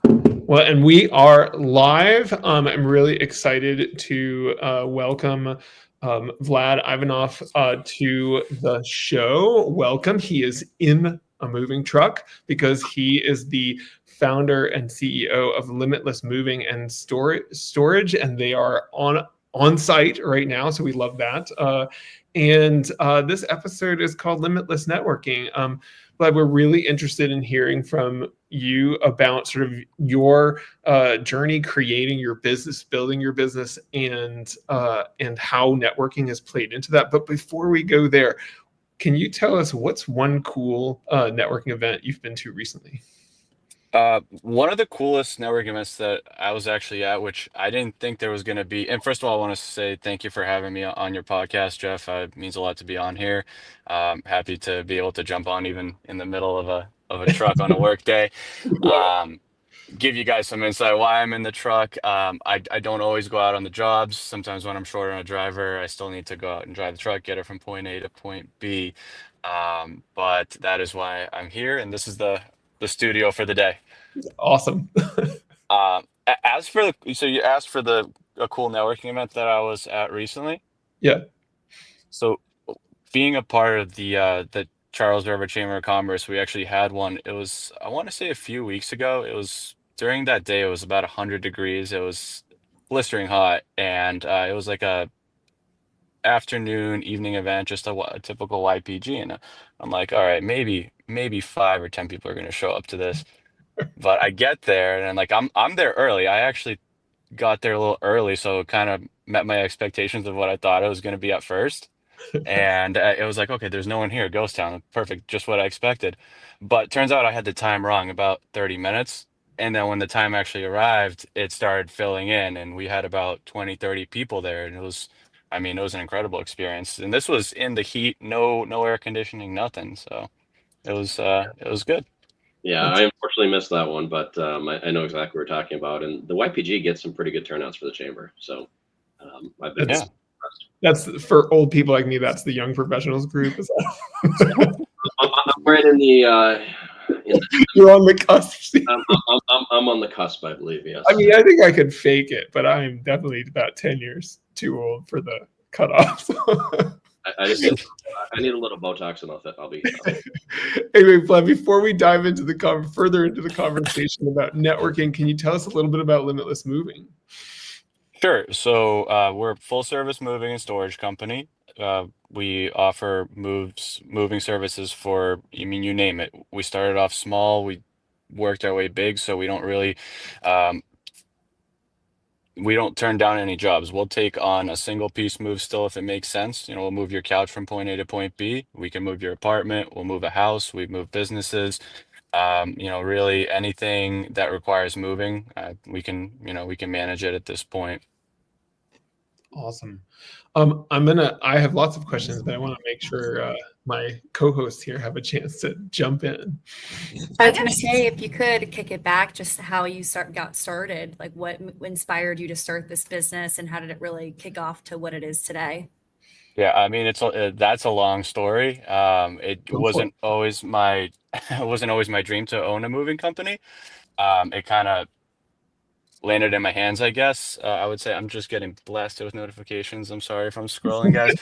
Well, and we are live. I'm really excited to welcome Vlad Ivanov to the show. Welcome. He is in a moving truck because he is the founder and CEO of Limitless Moving and Storage, and they are on site right now. So we love that. And this episode is called Limitless Networking. But we're really interested in hearing from you about sort of your journey creating your business, building your business, and how networking has played into that. But before we go there, can you tell us what's one cool networking event you've been to recently? One of the coolest network events that I was actually at, which I didn't think there was going to be. And first of all, I want to say thank you for having me on your podcast, Jeff. It means a lot to be on here. Happy to be able to jump on even in the middle of a truck on a work day. Um, Give you guys some insight why I'm in the truck. I don't always go out on the jobs. Sometimes when I'm short on a driver, I still need to go out and drive the truck, get it from point A to point B. But that is why I'm here, and this is the studio for the day. Awesome. As for so you asked for the a cool networking event that I was at recently. Yeah. So being a part of the Charles River Chamber of Commerce, we actually had one. It was, I want to say, a few weeks ago. It was during that day. It was about 100 degrees. It was blistering hot, and it was like a afternoon evening event, just a typical YPG. And I'm like, all right, maybe 5 or 10 people are going to show up to this. But I get there and like I'm there early. I actually got there a little early, so it kind of met my expectations of what I thought it was going to be at first. And it was like, okay, there's no one here, ghost town, perfect, just what I expected. But turns out I had the time wrong about 30 minutes. And then when the time actually arrived, it started filling in, and we had about 20, 30 people there. And it was, I mean, it was an incredible experience. And this was in the heat, no air conditioning, nothing. So it was good. Yeah, I That's unfortunately missed that one, but I know exactly what we're talking about. And the YPG gets some pretty good turnouts for the chamber. So I've been that's Yeah. impressed. that's for old people like me. That's the young professionals group. Is that- I'm right in in the You're on the cusp. I'm on the cusp, I believe. Yes. I mean, I think I could fake it, but I'm definitely about 10 years too old for the cutoff. I just need I need a little Botox and I'll be Anyway, Vlad, before we dive into further into the conversation about networking, can you tell us a little bit about Limitless Moving? Sure. So we're a full service moving and storage company. We offer moving services for, I mean, you name it. We started off small, we worked our way big, so um, we don't turn down any jobs. We'll take on a single piece move still if it makes sense. You know, we'll move your couch from point A to point B. We can move your apartment. We'll move a house. We move businesses. You know, really anything that requires moving, we can manage it at this point. Awesome. I have lots of questions, but I want to make sure my co-hosts here have a chance to jump in. I was gonna say, if you could kick it back, just how you got started, like what inspired you to start this business, and how did it really kick off to what it is today? Yeah, I mean, that's a long story. It Go for it. wasn't always my it wasn't always my dream to own a moving company. It kind of landed in my hands, I guess. I would say I'm just getting blasted with notifications. I'm sorry if I'm scrolling, guys.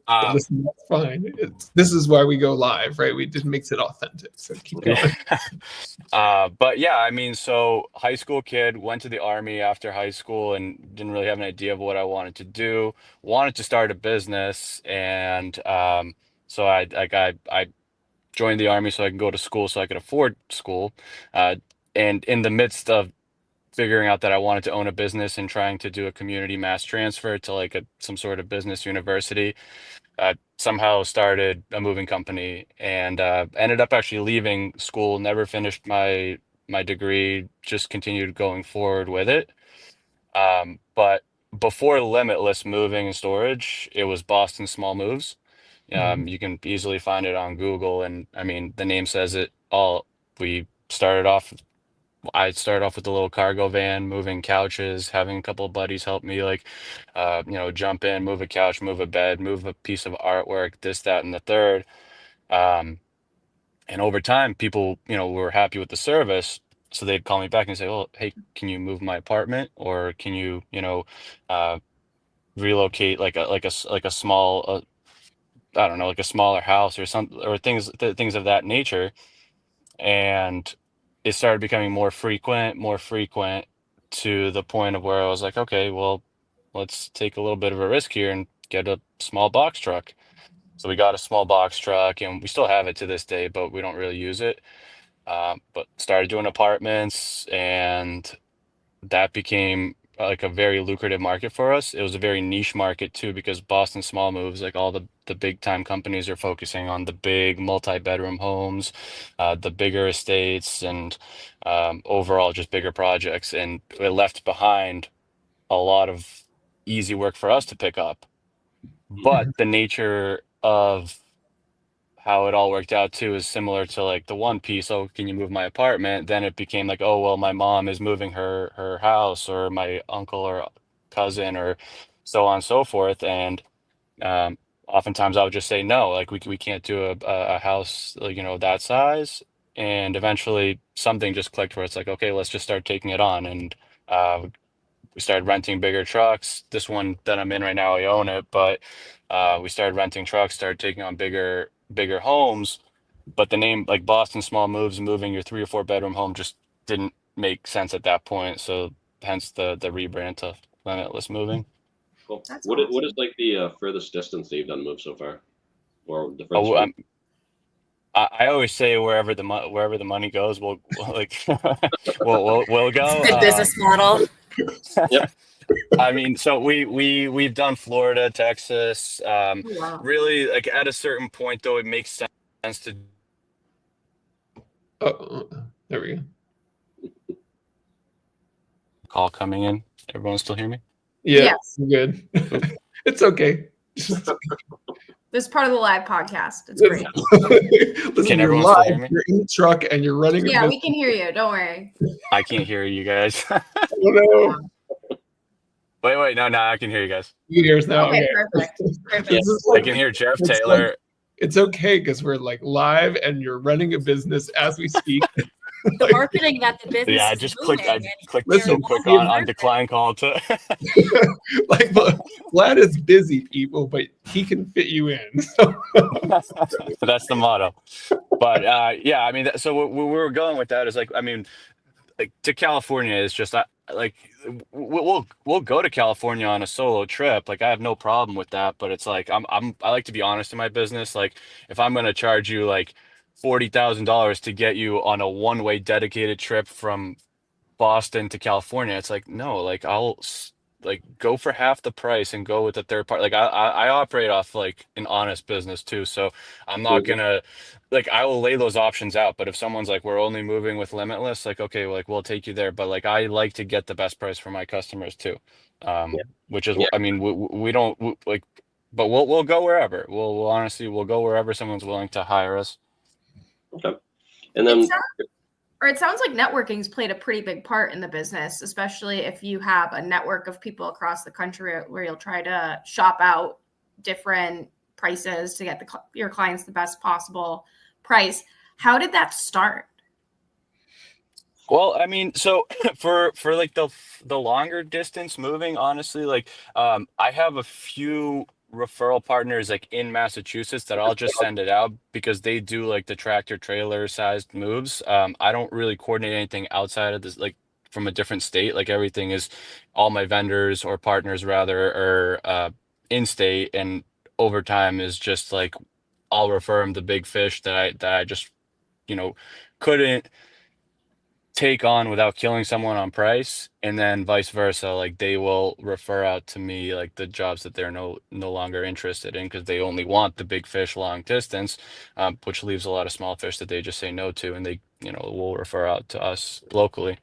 Um, Listen, that's fine. This is why we go live, right? We just makes it authentic. So keep yeah. going. But yeah, I mean, so high school kid, went to the army after high school and didn't really have an idea of what I wanted to do. Wanted to start a business, and so I joined the army so I can go to school so I could afford school. Uh, and in the midst of figuring out that I wanted to own a business and trying to do a community mass transfer to like some sort of business university, somehow started a moving company and ended up actually leaving school, never finished my degree, just continued going forward with it. But before Limitless Moving and Storage, it was Boston Small Moves. Mhm. You can easily find it on Google, and I mean, the name says it all. We started off, I started off with a little cargo van, moving couches, having a couple of buddies help me, like, jump in, move a couch, move a bed, move a piece of artwork, this, that, and the third. Um, and over time, people, were happy with the service. So they'd call me back and say, "Well, hey, can you move my apartment, or can you, relocate like a small, I don't know, like a smaller house or something, or things of that nature." And it started becoming more frequent, to the point of where I was like, okay, well, let's take a little bit of a risk here and get a small box truck. So we got a small box truck, and we still have it to this day, but we don't really use it. But started doing apartments, and that became like a very lucrative market for us. It was a very niche market too, because Boston small moves, like all the big time companies, are focusing on the big multi-bedroom homes, the bigger estates, and overall just bigger projects. And it left behind a lot of easy work for us to pick up. But the nature of how it all worked out too is similar to like the one piece. Oh, can you move my apartment? Then it became like, oh well, my mom is moving her house, or my uncle or cousin, or so on and so forth. And um, oftentimes I would just say no, like we can't do a house, like, that size. And eventually something just clicked where it's like, okay, let's just start taking it on. And we started renting bigger trucks. This one that I'm in right now, I own it, but we started renting trucks, started taking on bigger homes. But the name, like Boston Small Moves, moving your 3 or 4 bedroom home, just didn't make sense at that point. So hence the rebrand to Limitless Moving. Cool. That's What is awesome. like the furthest distance that you've done move so far, or the furthest? Oh, I always say wherever the money goes, like we'll go. Good business model. Yep. I mean, so we've done Florida, Texas. Oh, wow. Really, like at a certain point, though, it makes sense to Oh, there we go. call coming in. Everyone still hear me? Yeah, Yes. good. It's okay. This is part of the live podcast. It's great. Listen, Can you're everyone still live, hear me? you're in the truck, and you're running a Yeah, business. we can hear you. Don't worry. I can't hear you guys. Oh, no. Wait, no, I can hear you guys. You can hear us now. Okay, Okay. perfect. Perfect. This is I like- can hear Jeff it's Taylor. like- it's okay because we're like live and you're running a business as we speak. The marketing that the business Yeah, I is just moving. clicked. I and clicked Listen, so quick you- on decline call to. Like Vlad is busy, people, but he can fit you in. So. That's the motto. But yeah, I mean, so where we were going with that is like, I mean, like to California is just like we'll go to California on a solo trip. Like I have no problem with that, but it's like I like to be honest in my business. Like if I'm gonna charge you like $40,000 to get you on a one-way dedicated trip from Boston to California, it's like no, like like go for half the price and go with a third party. Like I operate off like an honest business too, so I'm not gonna like I will lay those options out. But if someone's like we're only moving with Limitless, like okay, like we'll take you there. But like I like to get the best price for my customers too, which is Yeah. I mean we don't like, but we'll go wherever. We'll honestly we'll go wherever someone's willing to hire us. Okay. And then It sounds like networking's played a pretty big part in the business, especially if you have a network of people across the country where you'll try to shop out different prices to get your clients the best possible price. How did that start? Well, I mean, so for like the longer distance moving, honestly, like I have a few referral partners like in Massachusetts that I'll just send it out because they do like the tractor trailer sized moves. I don't really coordinate anything outside of this, like from a different state. Like everything is all my vendors or partners rather are in state, and over time is just like I'll refer them the big fish that I just couldn't take on without killing someone on price, and then vice versa, like they will refer out to me like the jobs that they're no longer interested in because they only want the big fish long distance, which leaves a lot of small fish that they just say no to, and they will refer out to us locally,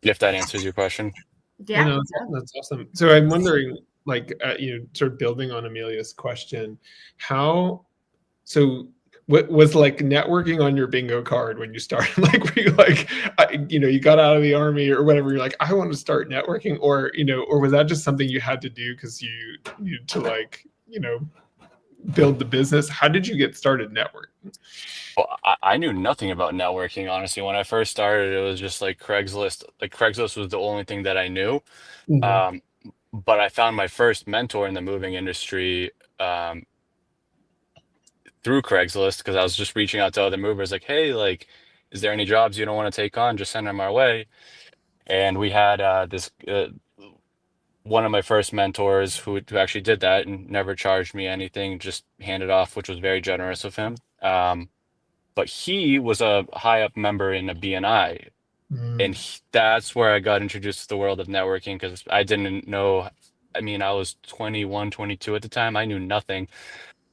if that answers your question. Yeah. No, that's awesome. So I'm wondering, like, sort of building on Amelia's question, what was like networking on your bingo card when you started? Like, were you like, you got out of the army or whatever, you're like, I want to start networking, or was that just something you had to do because you needed to, like, build the business. How did you get started networking? Well, I knew nothing about networking, honestly. When I first started, it was just like Craigslist. Like Craigslist was the only thing that I knew. Um, but I found my first mentor in the moving industry through Craigslist because I was just reaching out to other movers, like, hey, like, is there any jobs you don't want to take on? Just send them our way. And we had this one of my first mentors who actually did that and never charged me anything, just handed off, which was very generous of him. But he was a high up member in a BNI, and that's where I got introduced to the world of networking because I didn't know. I mean, I was 21, 22 at the time. I knew nothing.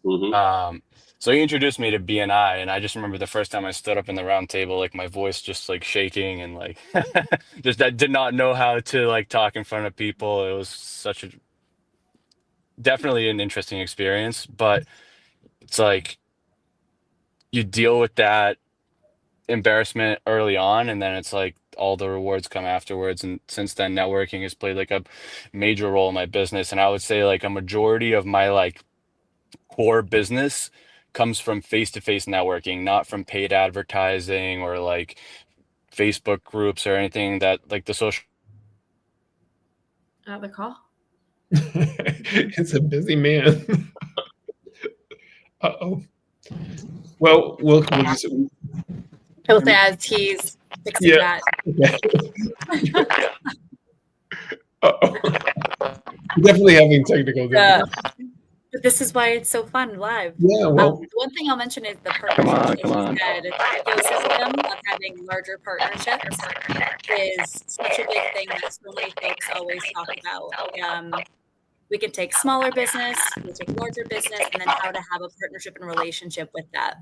So he introduced me to BNI, and I just remember the first time I stood up in the round table, like my voice just like shaking and like just I did not know how to like talk in front of people. It was such a definitely an interesting experience, but it's like you deal with that embarrassment early on, and then it's like all the rewards come afterwards. And since then, networking has played like a major role in my business, and I would say like a majority of my like core business comes from face-to-face networking, not from paid advertising or like Facebook groups or anything that like the social. The call. It's a busy man. Uh-oh. Well, we'll just. As he's fixing that. Okay. Uh-oh. Definitely having technical difficulties. But this is why it's so fun live. Yeah, well, one thing I'll mention is the partnerships. Come on. The ecosystem of having larger partnerships is such a big thing that so many folks always talk about. We can take smaller business, we take larger business, and then how to have a partnership and relationship with that.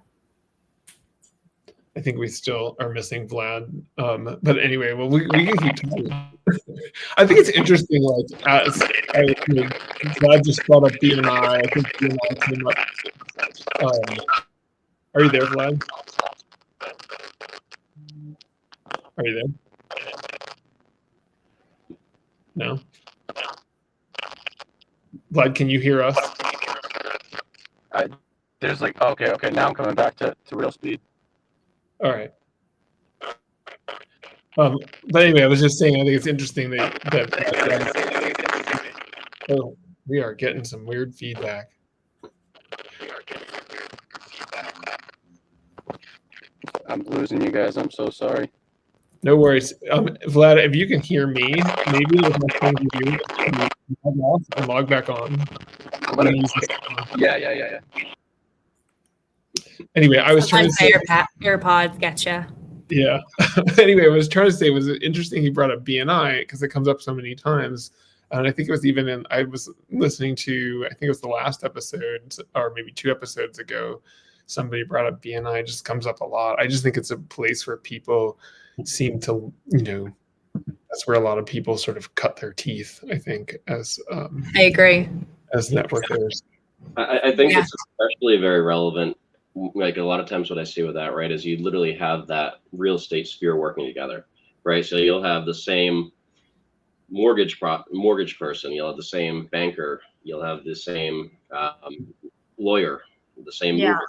I think we still are missing Vlad. But anyway, well, we can keep talking. I think it's interesting, like, Vlad just brought up BNI. I think BNI came up. Are you there, Vlad? Are you there? No? Vlad, can you hear us? There's like, okay, now I'm coming back to real speed. All right. But anyway, I was just saying, I think it's interesting that oh, we are getting some weird feedback. I'm losing you guys. I'm so sorry. No worries. Vlad, if you can hear me, maybe if my phone can hear you, can you log off and log back on. Yeah. Anyway, I was trying to say AirPods getcha. Yeah. Anyway, what I was trying to say was interesting he brought up BNI because it comes up so many times. And I think it was even I was listening to, I think it was the last episode or maybe 2 episodes ago, somebody brought up BNI. It just comes up a lot. I just think it's a place where people seem to, that's where a lot of people sort of cut their teeth, I think, as I agree. As networkers. I think it's especially very relevant. Like a lot of times what I see with that, right, is you literally have that real estate sphere working together, right? So you'll have the same mortgage person, you'll have the same banker, you'll have the same lawyer, the same mover.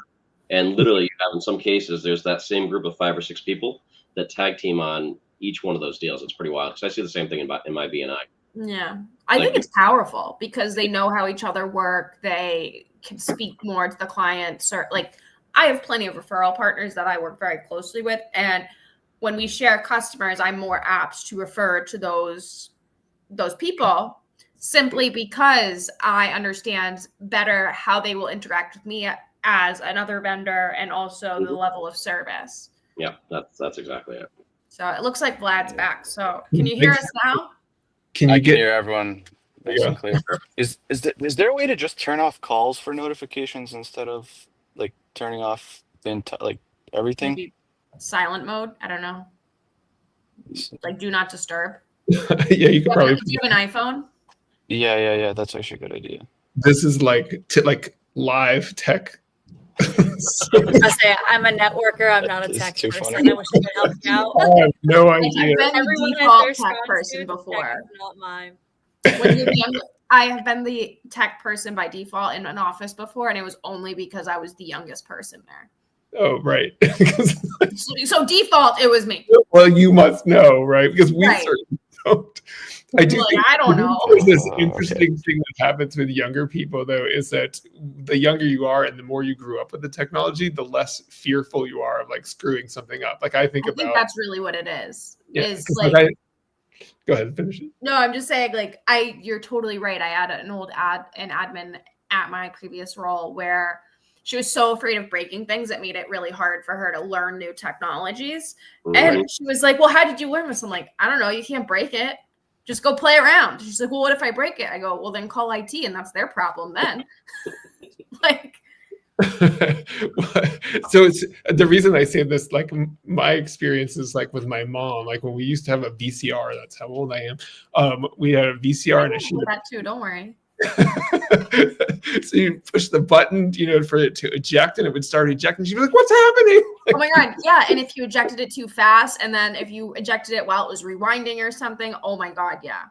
And literally you have in some cases, there's that same group of 5 or 6 people that tag team on each one of those deals. It's pretty wild because I see the same thing in my BNI. Yeah. I think it's powerful because they know how each other work. They can speak more to the clients, or like I have plenty of referral partners that I work very closely with. And when we share customers, I'm more apt to refer to those people simply because I understand better how they will interact with me as another vendor and also the level of service. Yeah, that's exactly it. So it looks like Vlad's back. So can you hear us now? I can hear everyone nice and clear. Is there a way to just turn off calls for notifications instead of like turning off like everything? Maybe silent mode. I don't know. Like do not disturb. Yeah, you could probably. Do you have an iPhone? Yeah. That's actually a good idea. This is like live tech. I say I'm a networker. I'm not a tech person. Funny. I wish I could help you out. I have no idea. I've been a default tech person before. Not mine. When you're I have been the tech person by default in an office before, and it was only because I was the youngest person there. Oh, right. So default, it was me. Well, you must know, right? Because we Right. certainly don't. I do think I don't know. there's this Okay. interesting thing that happens with younger people, though, is that the younger you are and the more you grew up with the technology, the less fearful you are of like screwing something up. Like I think that's really what it is. yeah, Is 'cause, like, go ahead and finish it. no, I'm just saying, like, you're totally right. I had an admin at my previous role where she was so afraid of breaking things, it made it really hard for her to learn new technologies. Right. And she was like, well, how did you learn this? I'm like, I don't know. You can't break it. Just go play around. She's like, well, what if I break it? I go, well, then call IT and that's their problem then. Like, so it's the reason I say this, like my experience is like with my mom, like when we used to have a VCR, that's how old I am. We had a VCR and a sheet that too, don't worry. so you push the button, for it to eject, and it would start ejecting. She'd be like, "What's happening?" Oh my god, yeah. And if you ejected it too fast, and then if you ejected it while it was rewinding or something, oh my god, yeah.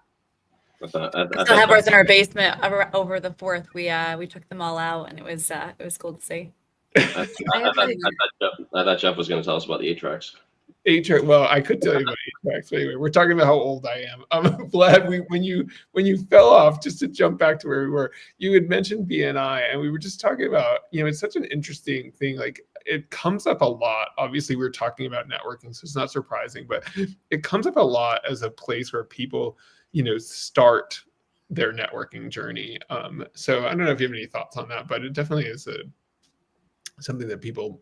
We still have ours in our basement over the 4th. We took them all out, and it was cool to see. I thought Jeff was going to tell us about the 8-tracks. 8-track. Well, I could tell you about 8-tracks. But anyway, we're talking about how old I am. Vlad, when you fell off, just to jump back to where we were, you had mentioned BNI, and we were just talking about, it's such an interesting thing. Like it comes up a lot. Obviously, we're talking about networking, so it's not surprising, but it comes up a lot as a place where people, start their networking journey. So I don't know if you have any thoughts on that, but it definitely is something that people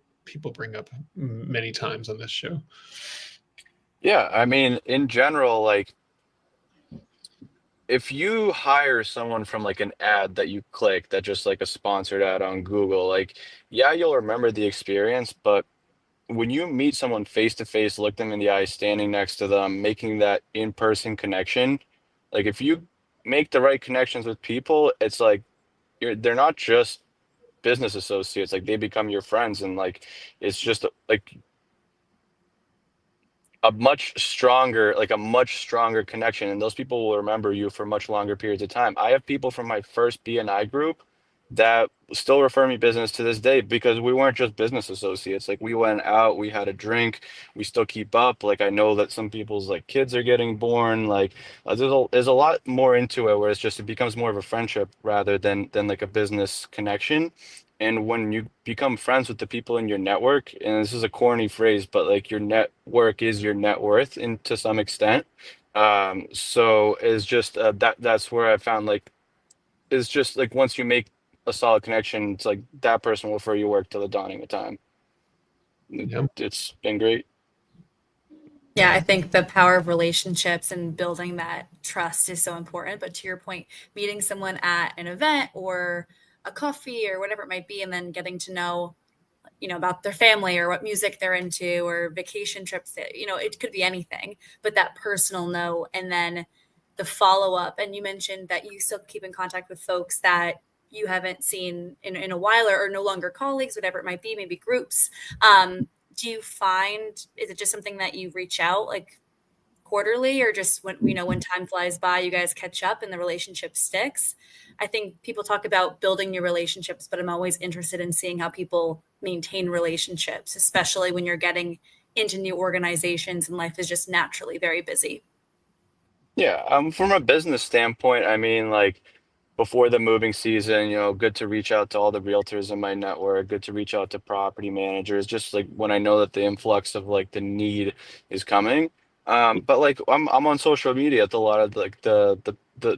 bring up many times on this show. Yeah, I mean, in general, like if you hire someone from like an ad that you click, that just like a sponsored ad on Google, like yeah, you'll remember the experience, but when you meet someone face to face, look them in the eye, standing next to them, making that in-person connection, like if you make the right connections with people, it's like they're not just business associates, like they become your friends, and like it's just like a much stronger connection, and those people will remember you for much longer periods of time. I have people from my first BNI group that still refer me business to this day because we weren't just business associates. Like we went out, we had a drink, we still keep up. Like I know that some people's like kids are getting born. Like there's a lot more into it, where it becomes more of a friendship rather than like a business connection. And when you become friends with the people in your network, and this is a corny phrase, but like your network is your net worth to some extent. So it's just that's where I found like it's just like once you make a solid connection, it's like that person will refer your work till the dawning of time. Yeah. It's been great. Yeah, I think the power of relationships and building that trust is so important. But to your point, meeting someone at an event or a coffee or whatever it might be, and then getting to know, about their family or what music they're into or vacation trips, it could be anything, but that personal note, and then the follow-up. And you mentioned that you still keep in contact with folks that you haven't seen in a while, or no longer colleagues, whatever it might be, maybe groups. Do you find, is it just something that you reach out like quarterly, or just when time flies by, you guys catch up and the relationship sticks? I think people talk about building new relationships, but I'm always interested in seeing how people maintain relationships, especially when you're getting into new organizations and life is just naturally very busy. Yeah, from a business standpoint, I mean, like before the moving season, good to reach out to all the realtors in my network, good to reach out to property managers, just like when I know that the influx of like the need is coming. But like I'm on social media with a lot of like the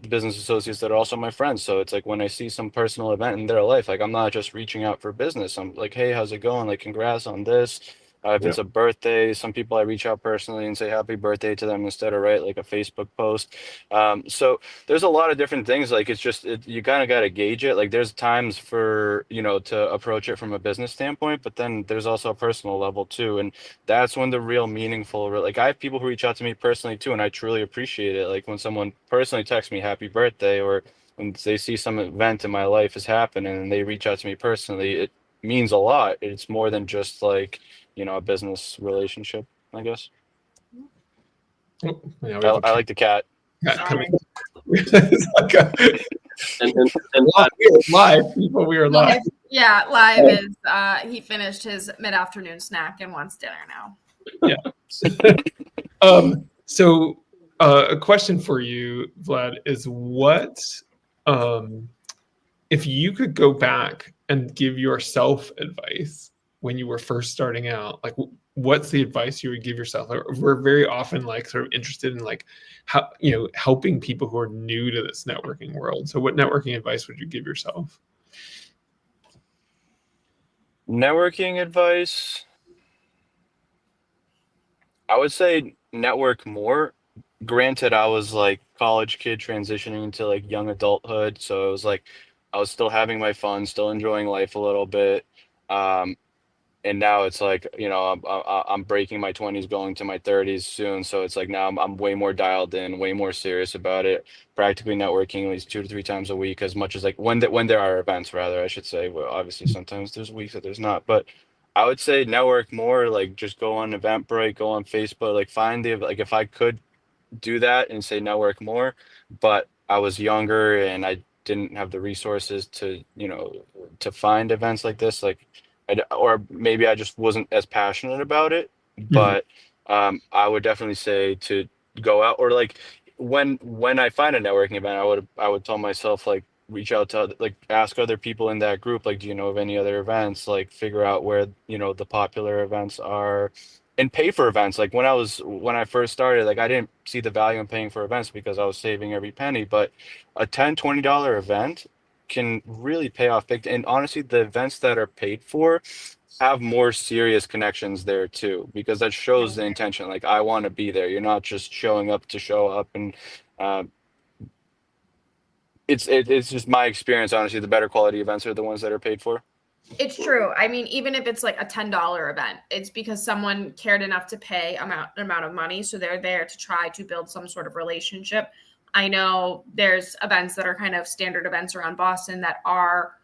business associates that are also my friends. So it's like when I see some personal event in their life, like I'm not just reaching out for business. I'm like, hey, how's it going? Like, congrats on this. If it's a birthday, some people I reach out personally and say happy birthday to them instead of write like a Facebook post. So there's a lot of different things. Like it's just you kind of got to gauge it. Like there's times for to approach it from a business standpoint, but then there's also a personal level too, and that's when the real meaningful. Like I have people who reach out to me personally too, and I truly appreciate it. Like when someone personally texts me happy birthday, or when they see some event in my life is happening and they reach out to me personally, it means a lot. It's more than just like a business relationship, I guess. Oh, yeah, I like the cat. cat coming. And We are live, people. We are live. Yeah, live is he finished his mid-afternoon snack and wants dinner now. So a question for you, Vlad, is what if you could go back and give yourself advice when you were first starting out, like what's the advice you would give yourself? We're very often like sort of interested in like how, helping people who are new to this networking world. So what networking advice would you give yourself? Networking advice, I would say network more. Granted, I was like college kid transitioning into like young adulthood, so it was like I was still having my fun, still enjoying life a little bit. Um, and now it's like, I'm breaking my 20s, going to my 30s soon, so it's like now I'm way more dialed in, way more serious about it. Practically networking at least 2 to 3 times a week, as much as like when there are events, rather, I should say. Well, obviously sometimes there's weeks that there's not, but I would say network more. Like just go on Eventbrite, go on Facebook, like find the like if I could do that and say network more, but I was younger and I didn't have the resources to, to find events like this. Like, or maybe I just wasn't as passionate about it. Mhm. But I would definitely say to go out, or like when I find a networking event, I would tell myself like reach out to like ask other people in that group, like, do you know of any other events? Like figure out where the popular events are, and pay for events. Like when I first started, like I didn't see the value in paying for events because I was saving every penny. But a $10-$20 event can really pay off big. And honestly, the events that are paid for have more serious connections there too, because that shows the intention. Like I want to be there. You're not just showing up to show up. And uh, it's just my experience. Honestly, the better quality events are the ones that are paid for. It's true. I mean, even if it's like a $10 event, it's because someone cared enough to pay an amount of money. So they're there to try to build some sort of relationship. I know there's events that are kind of standard events around Boston that are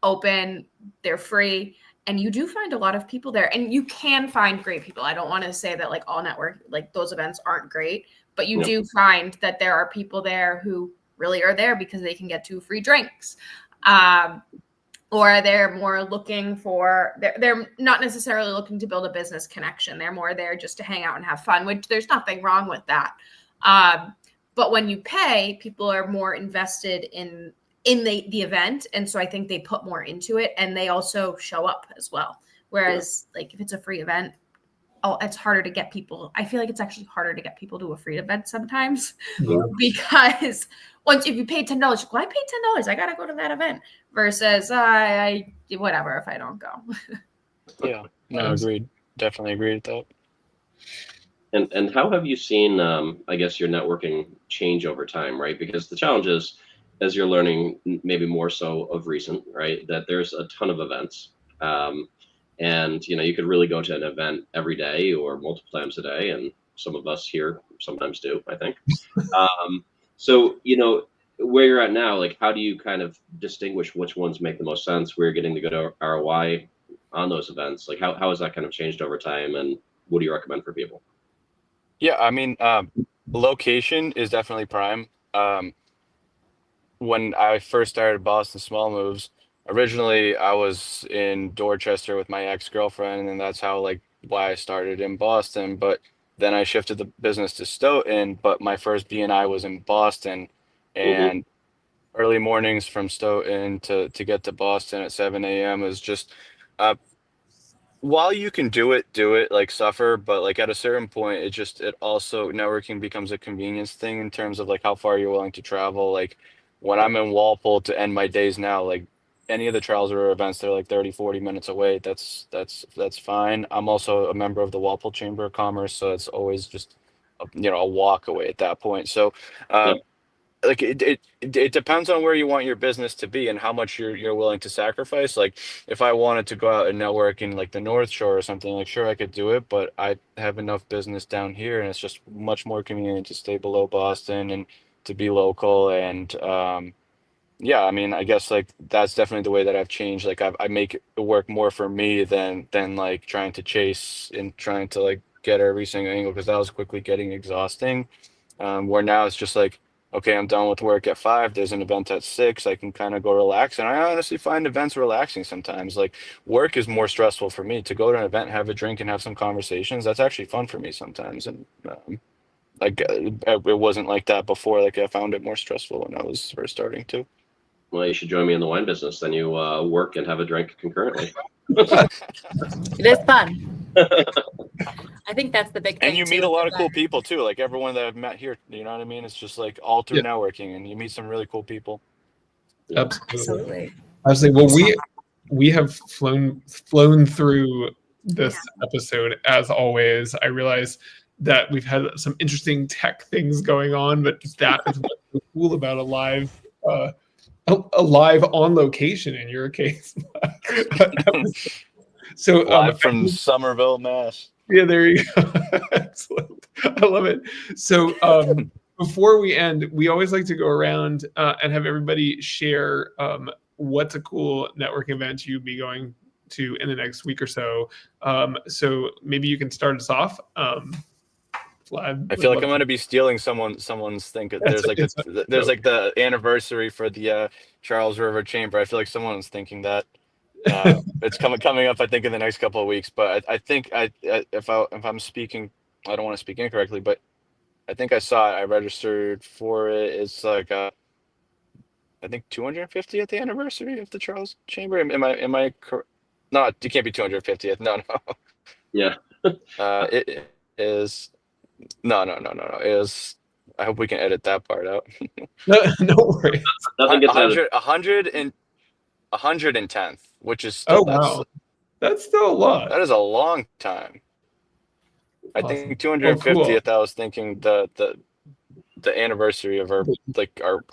open, they're free, and you do find a lot of people there. And you can find great people. I don't want to say that like all network, like those events aren't great, but you do find that there are people there who really are there because they can get 2 free drinks. Or they're more looking for they're not necessarily looking to build a business connection. They're more there just to hang out and have fun, which there's nothing wrong with that. But when you pay, people are more invested in the event, and so I think they put more into it, and they also show up as well. Whereas like if it's a free event, it's harder to get people. I feel like it's actually harder to get people to a free event sometimes because if you pay $10, well, I paid $10, I gotta go to that event. Versus I whatever if I don't go. Yeah, no, agreed. Definitely agreed with that. And how have you seen, I guess, your networking change over time, right? Because the challenge is, as you're learning, maybe more so of recent, right, that there's a ton of events. And, you could really go to an event every day or multiple times a day. And some of us here sometimes do, I think. So, where you're at now, like, how do you kind of distinguish which ones make the most sense? Where you're getting the good ROI on those events? Like, how has that kind of changed over time? And what do you recommend for people? Yeah, I mean, location is definitely prime. When I first started Boston Small Moves, originally I was in Dorchester with my ex-girlfriend, and that's how like why I started in Boston. But then I shifted the business to Stoughton, but my first BNI was in Boston, Mm-hmm. and early mornings from Stoughton to get to Boston at 7 a.m. is just uh, while you can do it, like suffer, but like at a certain point, it also networking becomes a convenience thing in terms of like how far you're willing to travel. Like when I'm in Walpole to end my days now, like any of the trials or events, they're like 30-40 minutes away. That's fine. I'm also a member of the Walpole Chamber of Commerce, so it's always just a walk away at that point. So Yep. like it depends on where you want your business to be and how much you're willing to sacrifice. Like if I wanted to go out and network in like the North Shore or something, like sure I could do it, but I have enough business down here and it's just much more convenient to stay below Boston and to be local. And yeah, I mean, I guess like that's definitely the way that I've changed. Like I make it work more for me than like trying to chase and trying to like get every single angle, because that was quickly getting exhausting. Where now it's just like okay, I'm done with work at 5. There's an event at 6. I can kind of go relax. And I honestly find events relaxing sometimes. Like work is more stressful for me. To go to an event, have a drink, and have some conversations, that's actually fun for me sometimes. And like it wasn't like that before. Like I found it more stressful when I was first starting to. Well, you should join me in the wine business. Then you work and have a drink concurrently. It is fun. I think that's the big thing. And you meet a lot of cool people too. Like everyone that I've met here, you know what I mean? It's just like all through networking, and you meet some really cool people. Yeah. Absolutely. Well, we have flown through this episode as always. I realize that we've had some interesting tech things going on, but that is what's so cool about a live on location in your case. So live from Somerville, Mass. Yeah, there you go. Excellent. I love it. So before we end, we always like to go around and have everybody share what's a cool networking event you'd be going to in the next week or so. So maybe you can start us off. Vlad, I feel like I'm going to be stealing someone's thing. There's like the anniversary for the Charles River Chamber. I feel like someone's thinking that. It's coming up, I think, in the next couple of weeks. But I think if I'm speaking, I don't want to speak incorrectly, but I think I saw it. I registered for it. It's like I think 250th anniversary of the Charles Chamber. Am I correct? No, it can't be 250th. No. Yeah. It is. No. It is. I hope we can edit that part out. No worries. Nothing gets added. 110th, which is still, wow, that's still a lot. That is a long time. Awesome. I think 250th. Cool. I was thinking the anniversary of our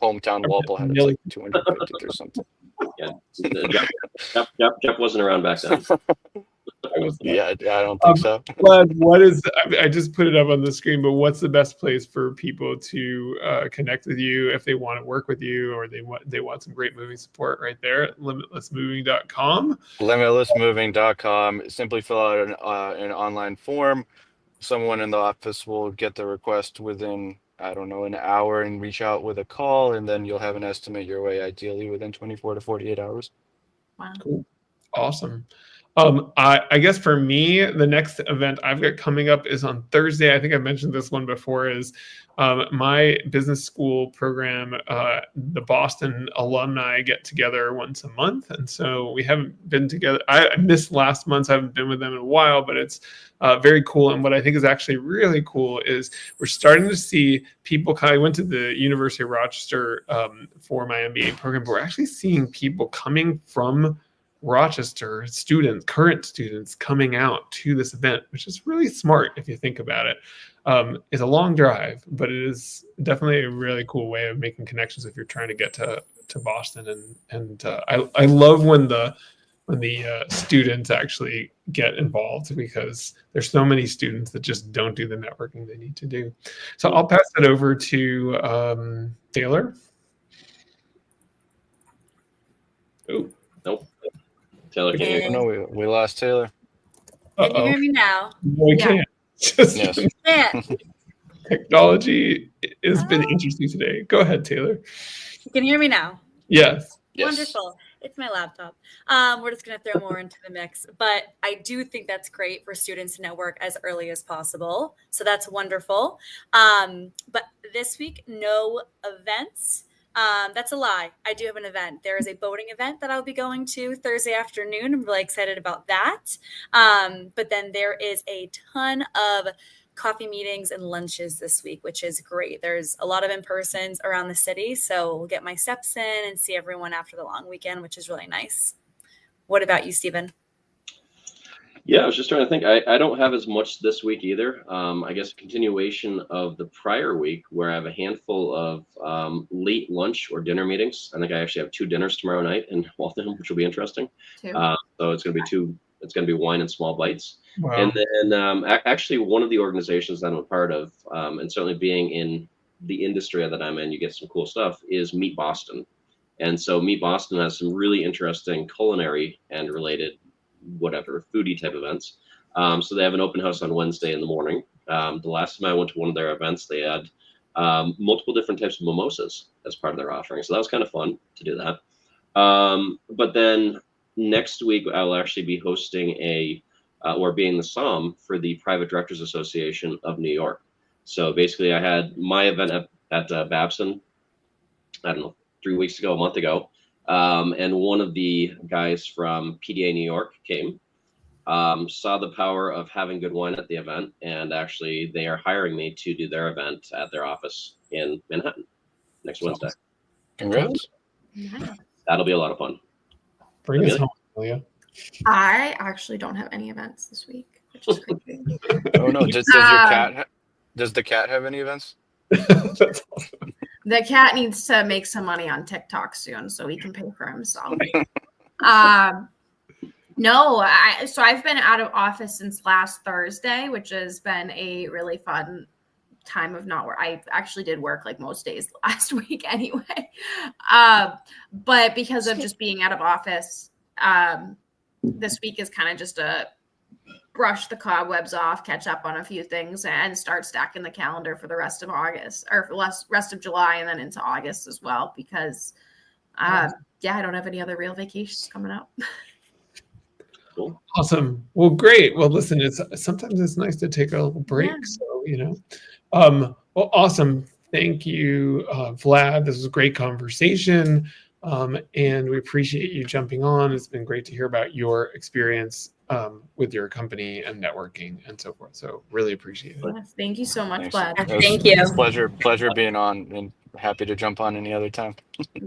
hometown Walpole had like 250th or something. Yeah, Jeff wasn't around back then. Yeah, I don't think so. Vlad, what is? I just put it up on the screen, but what's the best place for people to connect with you if they want to work with you or they want some great moving support? Right there, limitlessmoving.com. Limitlessmoving.com. Simply fill out an online form. Someone in the office will get the request within, I don't know, an hour and reach out with a call, and then you'll have an estimate your way, ideally within 24 to 48 hours. Wow. Cool. Awesome. I guess for me, the next event I've got coming up is on Thursday. I think I mentioned this one before, is my business school program. The Boston alumni get together once a month. And so we haven't been together. I missed last month. I haven't been with them in a while, but it's very cool. And what I think is actually really cool is we're starting to see people I went to the University of Rochester for my MBA program, but we're actually seeing people coming from Rochester, current students coming out to this event, which is really smart if you think about it. It's a long drive, but it is definitely a really cool way of making connections if you're trying to get to Boston. And I love when the students actually get involved, because there's so many students that just don't do the networking they need to do. So I'll pass it over to Taylor. Oh, nope. Taylor can't hear you. No, we lost Taylor. Can you hear me now? No, we can't. Yes. Technology has been interesting today. Go ahead, Taylor. You can hear me now? Yes. Wonderful. It's my laptop. We're just going to throw more into the mix. But I do think that's great for students to network as early as possible. So that's wonderful. But this week, no events. That's a lie. I do have an event. There is a boating event that I'll be going to Thursday afternoon. I'm really excited about that. But then there is a ton of coffee meetings and lunches this week, which is great. There's a lot of in-persons around the city. So we'll get my steps in and see everyone after the long weekend, which is really nice. What about you, Stephen? Yeah, I was just trying to think. I don't have as much this week either. I guess a continuation of the prior week, where I have a handful of late lunch or dinner meetings. I think I actually have 2 dinners tomorrow night in Waltham, which will be interesting. So it's going to be 2. It's going to be wine and small bites. Wow. And then actually one of the organizations that I'm a part of, and certainly being in the industry that I'm in, you get some cool stuff, is Meet Boston. And so Meet Boston has some really interesting culinary and related foodie type events. So they have an open house on Wednesday in the morning. The last time I went to one of their events, they had multiple different types of mimosas as part of their offering. So that was kind of fun to do that. But then next week, I'll actually be hosting or being the SOM for the Private Directors Association of New York. So basically, I had my event at Babson, I don't know, 3 weeks ago, a month ago. And one of the guys from PDA New York came, saw the power of having good wine at the event, and actually they are hiring me to do their event at their office in Manhattan next Wednesday. Congrats. Yeah. That'll be a lot of fun. Bring us Amelia? home, Amelia. I actually don't have any events this week, which is crazy. Oh no, does your cat does the cat have any events? That's awesome. The cat needs to make some money on TikTok soon so he can pay for himself. No, so I've been out of office since last Thursday, which has been a really fun time of not work. I actually did work like most days last week anyway. But because of just being out of office, this week is kind of just a brush the cobwebs off, catch up on a few things, and start stacking the calendar for the rest of August, or for rest of July, and then into August as well, because I don't have any other real vacations coming up. Cool. Awesome. Well, great. Well, listen, sometimes it's nice to take a little break. Yeah. So, well, awesome. Thank you, Vlad. This was a great conversation. And we appreciate you jumping on. It's been great to hear about your experience with your company and networking and so forth. So really appreciate it. Yes, thank you so much, Thanks. Vlad. Thank you. It's a pleasure being on, and happy to jump on any other time.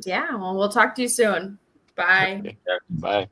Yeah, well, we'll talk to you soon. Bye. Okay. Bye.